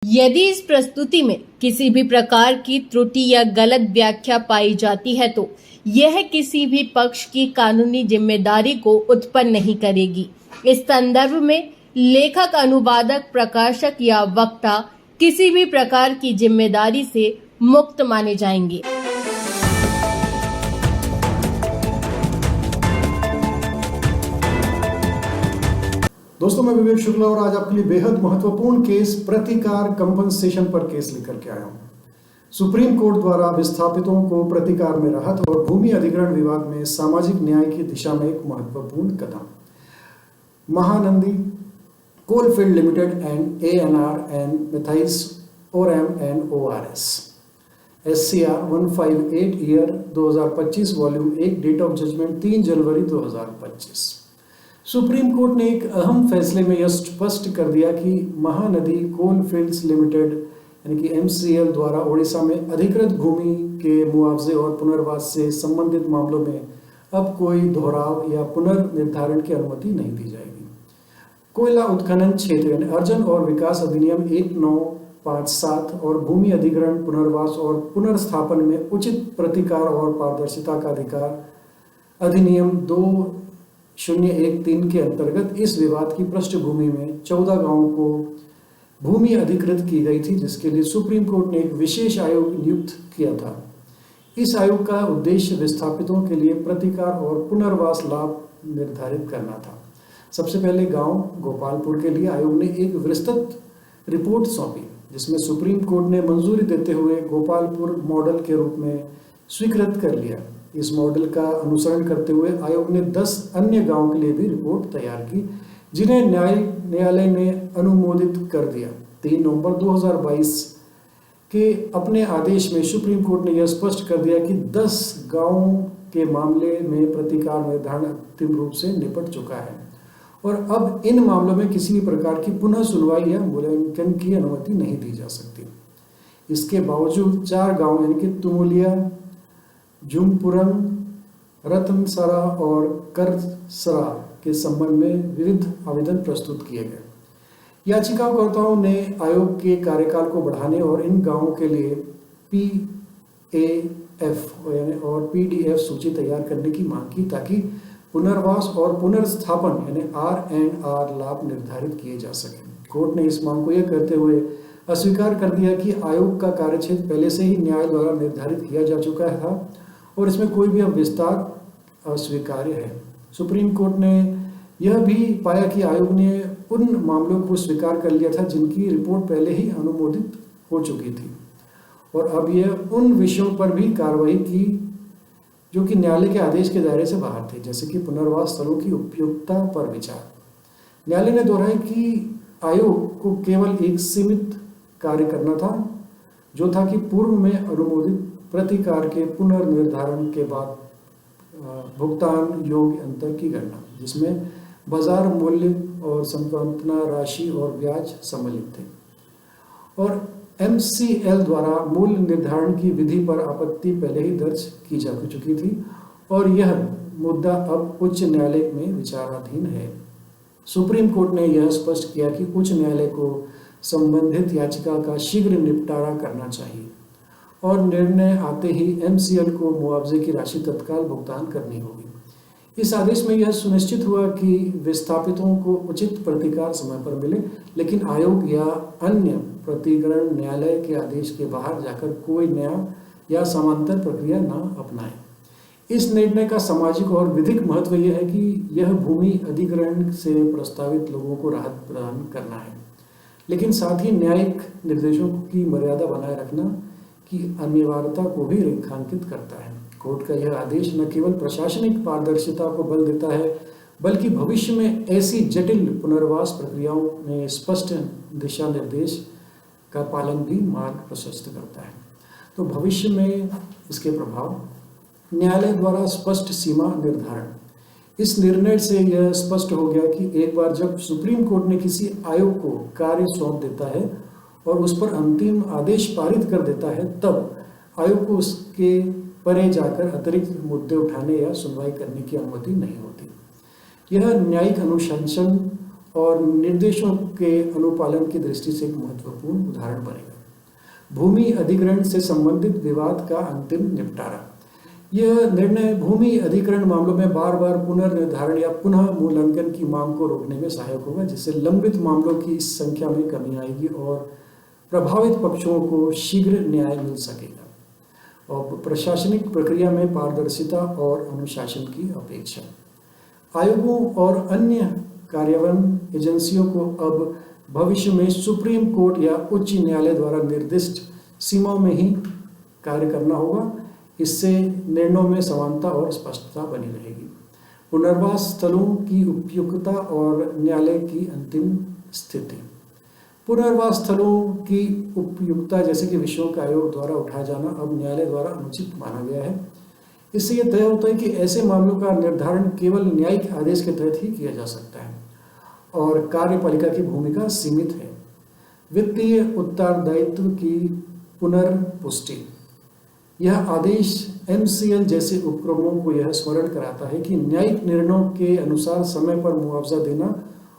यदि इस प्रस्तुति में किसी भी प्रकार की त्रुटि या गलत व्याख्या पाई जाती है तो यह किसी भी पक्ष की कानूनी जिम्मेदारी को उत्पन्न नहीं करेगी। इस संदर्भ में लेखक, अनुवादक, प्रकाशक या वक्ता किसी भी प्रकार की जिम्मेदारी से मुक्त माने जाएंगे। दोस्तों, मैं विवेक शुक्ला और आज आपके लिए बेहद महत्वपूर्ण केस प्रतिकार कंपनसेशन पर केस लेकर के आया हूं। सुप्रीम कोर्ट द्वारा विस्थापितों को प्रतिकार में राहत और भूमि अधिग्रहण विवाद में सामाजिक न्याय की दिशा में एक महत्वपूर्ण कदम। Mahanadi coalfield limited and ANR and मिथाइस ORM and ORS SCR 158 year 2025 volume 1 date of judgment 3 January 2025। Supreme court ने एक अहम फैसले में यह स्पष्ट कर दिया कि महानदी कोलफील्ड्स लिमिटेड यानी कि MCL द्वारा ओडिशा में अधिकृत भूमि के मुआवजे और पुनर्वास से संबंधित मामलों में अब कोई दोहराव या पुनर्निर्धारण की अनुमति नहीं दी जाएगी। कोयला उत्खनन क्षेत्र यानी अर्जन और विकास अधिनियम 1957 और भूमि अधिग्रहण, पुनर्वास और पुनर्स्थापन में उचित प्रतिकार और पारदर्शिता का अधिकार अधिनियम 2013 के अंतर्गत इस विवाद की पृष्ठभूमि में 14 गांवों को भूमि अधिकृत की गई थी, जिसके लिए सुप्रीम कोर्ट ने एक विशेष आयोग नियुक्त किया था। इस आयोग का उद्देश्य विस्थापितों के लिए प्रतिकार और पुनर्वास लाभ निर्धारित करना था। सबसे पहले गांव गोपालपुर के लिए आयोग ने एक विस्तृत रिपोर्ट सौंपी, जिसमें सुप्रीम कोर्ट ने मंजूरी देते हुए गोपालपुर मॉडल के रूप में स्वीकृत कर लिया। इस मॉडल का अनुसरण करते हुए आयोग ने 10 अन्य गांवों के लिए भी रिपोर्ट तैयार की, जिन्हें न्यायालय ने अनुमोदित कर दिया। 3 नवंबर 2022 के अपने आदेश में सुप्रीम कोर्ट ने यह स्पष्ट कर दिया कि 10 गांवों के मामले में प्रतिकार निर्धारण अंतिम रूप से निपट चुका है और अब इन मामलों में किसी भी प्रकार की पुनः सुनवाई या मूल्यांकन की अनुमति नहीं दी जा सकती। इसके बावजूद 4 गांव यानी कि तुमुलिया, जुमपुरम, रतनसरा और करसरा के संबंध में विविध आवेदन प्रस्तुत किए गए। याचिकाकर्ताओं ने आयोग के कार्यकाल को बढ़ाने और इन गांवों के लिए PAF और PDF सूची तैयार करने की मांग की, ताकि पुनर्वास और पुनर्स्थापन यानी R&R लाभ निर्धारित किए जा सके। कोर्ट ने इस मांग को यह कहते हुए अस्वीकार कर दिया कि आयोग का कार्यक्षेत्र पहले से ही न्याय द्वारा निर्धारित किया जा चुका था और इसमें कोई भी अब विस्तार अस्वीकार्य है। सुप्रीम कोर्ट ने यह भी पाया कि आयोग ने उन मामलों को स्वीकार कर लिया था जिनकी रिपोर्ट पहले ही अनुमोदित हो चुकी थी और अब यह उन विषयों पर भी कार्रवाई की जो कि न्यायालय के आदेश के दायरे से बाहर थे, जैसे कि पुनर्वास स्थलों की उपयुक्तता पर विचार। न्यायालय ने दोहराया कि आयोग को केवल एक सीमित कार्य करना था, जो था कि पूर्व में अनुमोदित प्रतिकार के पुनर्निर्धारण के बाद भुगतान योग्य अंतर की गणना, जिसमें बाजार मूल्य और संपादना राशि और ब्याज सम्मिलित थे। और MCL द्वारा मूल्य निर्धारण की विधि पर आपत्ति पहले ही दर्ज की जा चुकी थी और यह मुद्दा अब उच्च न्यायालय में विचाराधीन है। सुप्रीम कोर्ट ने यह स्पष्ट किया कि उच्च न्यायालय को संबंधित याचिका का शीघ्र निपटारा करना चाहिए और निर्णय आते ही MCL को मुआवजे की राशि तत्काल भुगतान करनी होगी। इस आदेश में यह सुनिश्चित हुआ कि विस्थापितों को उचित प्रतिकार समय पर मिले, लेकिन आयोग या अन्य प्रतिग्रहण न्यायालय के आदेश के बाहर जाकर कोई नया या समांतर प्रक्रिया न अपनाए। इस निर्णय का सामाजिक और विधिक महत्व यह है कि यह भूमि अधिग्रहण से प्रस्तावित लोगों को राहत प्रदान करना है, लेकिन साथ ही न्यायिक निर्देशों की मर्यादा बनाए रखना की अनिवार्यता को भी रेखांकित करता है। कोर्ट का यह आदेश न केवल प्रशासनिक पारदर्शिता को बल देता है, बल्कि भविष्य में ऐसी जटिल पुनर्वास प्रक्रियाओं में स्पष्ट दिशा निर्देश का पालन भी मार्ग प्रशस्त करता है। तो भविष्य में इसके प्रभाव, न्यायालय द्वारा स्पष्ट सीमा निर्धारण। इस निर्णय से यह स्पष्ट हो गया कि एक बार जब सुप्रीम कोर्ट ने किसी आयोग को कार्य सौंप देता है और उस पर अंतिम आदेश पारित कर देता है, तब आयोग को उसके परे जाकर अतिरिक्त मुद्दे उठाने या सुनवाई करने की अनुमति नहीं होती। यह न्यायिक अनुशासन और निर्देशों के अनुपालन की दृष्टि से एक महत्वपूर्ण उदाहरण बनेगा। भूमि अधिग्रहण से संबंधित विवाद का अंतिम निपटारा। यह निर्णय भूमि अधिग्रहण मामलों में बार बार पुनर्निर्धारण या पुनः मूल्यांकन की मांग को रोकने में सहायक होगा, जिससे लंबित मामलों की संख्या में कमी आएगी और प्रभावित पक्षों को शीघ्र न्याय मिल सकेगा। और प्रशासनिक प्रक्रिया में पारदर्शिता और अनुशासन की अपेक्षा। आयोगों और अन्य कार्यान्वयन एजेंसियों को अब भविष्य में सुप्रीम कोर्ट या उच्च न्यायालय द्वारा निर्दिष्ट सीमाओं में ही कार्य करना होगा। इससे निर्णयों में समानता और स्पष्टता बनी रहेगी। पुनर्वास स्थलों की उपयुक्तता और न्यायालय की अंतिम स्थिति। पुनर्वास स्थलों की उपयुक्तता जैसे कि विषयों का आयोग द्वारा उठाया जाना अब न्यायालय द्वारा अनुचित माना गया है। इससे यह तय होता है कि ऐसे मामलों का निर्धारण केवल न्यायिक आदेश के तहत ही किया जा सकता है और कार्यपालिका की भूमिका सीमित है। वित्तीय उत्तरदायित्व की पुनर्पुष्टि। यह आदेश MCL जैसे उपक्रमों को यह स्मरण कराता है कि न्यायिक निर्णयों के अनुसार समय पर मुआवजा देना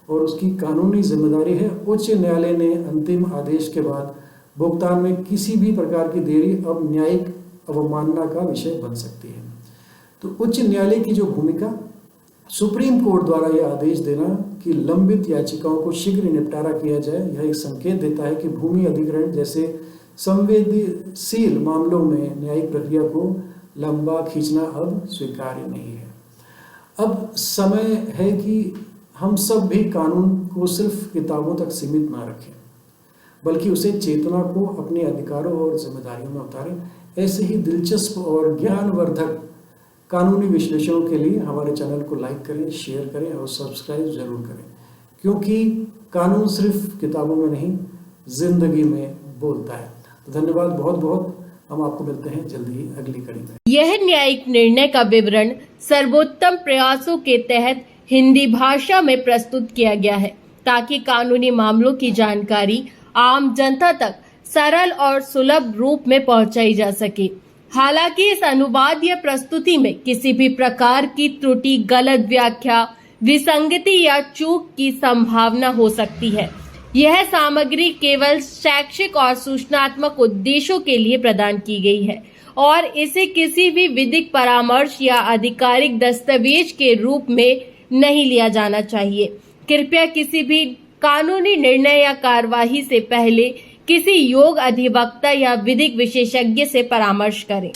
और उसकी कानूनी जिम्मेदारी है। उच्च न्यायालय ने अंतिम आदेश के बाद भुगतान में किसी भी प्रकार की देरी अब न्यायिक अवमानना का विषय बन सकती है। तो उच्च न्यायालय की जो भूमिका, सुप्रीम कोर्ट द्वारा यह आदेश देना कि लंबित याचिकाओं को शीघ्र निपटारा किया जाए, यह एक संकेत देता है कि भूमि अधिग्रहण जैसे संवेदनशील मामलों में न्यायिक प्रक्रिया को लंबा खींचना अब स्वीकार्य नहीं है। अब समय है कि हम सब भी कानून को सिर्फ किताबों तक सीमित ना रखें, बल्कि उसे चेतना को अपने अधिकारों और जिम्मेदारियों में उतारें। ऐसे ही दिलचस्प और ज्ञानवर्धक कानूनी विश्लेषणों के लिए हमारे चैनल को लाइक करें, शेयर करें और सब्सक्राइब जरूर करें, क्योंकि कानून सिर्फ किताबों में नहीं, जिंदगी में बोलता है। तो धन्यवाद बहुत बहुत। हम आपको मिलते हैं जल्दी ही अगली कड़ी में। यह न्यायिक निर्णय का विवरण सर्वोत्तम प्रयासों के तहत हिंदी भाषा में प्रस्तुत किया गया है, ताकि कानूनी मामलों की जानकारी आम जनता तक सरल और सुलभ रूप में पहुंचाई जा सके। हालांकि इस अनुवाद या प्रस्तुति में किसी भी प्रकार की त्रुटि, गलत व्याख्या, विसंगति या चूक की संभावना हो सकती है। यह सामग्री केवल शैक्षिक और सूचनात्मक उद्देश्यों के लिए प्रदान की गई है और इसे किसी भी विधिक परामर्श या आधिकारिक दस्तावेज के रूप में नहीं लिया जाना चाहिए। कृपया किसी भी कानूनी निर्णय या कार्यवाही से पहले किसी योग्य अधिवक्ता या विधिक विशेषज्ञ से परामर्श करें।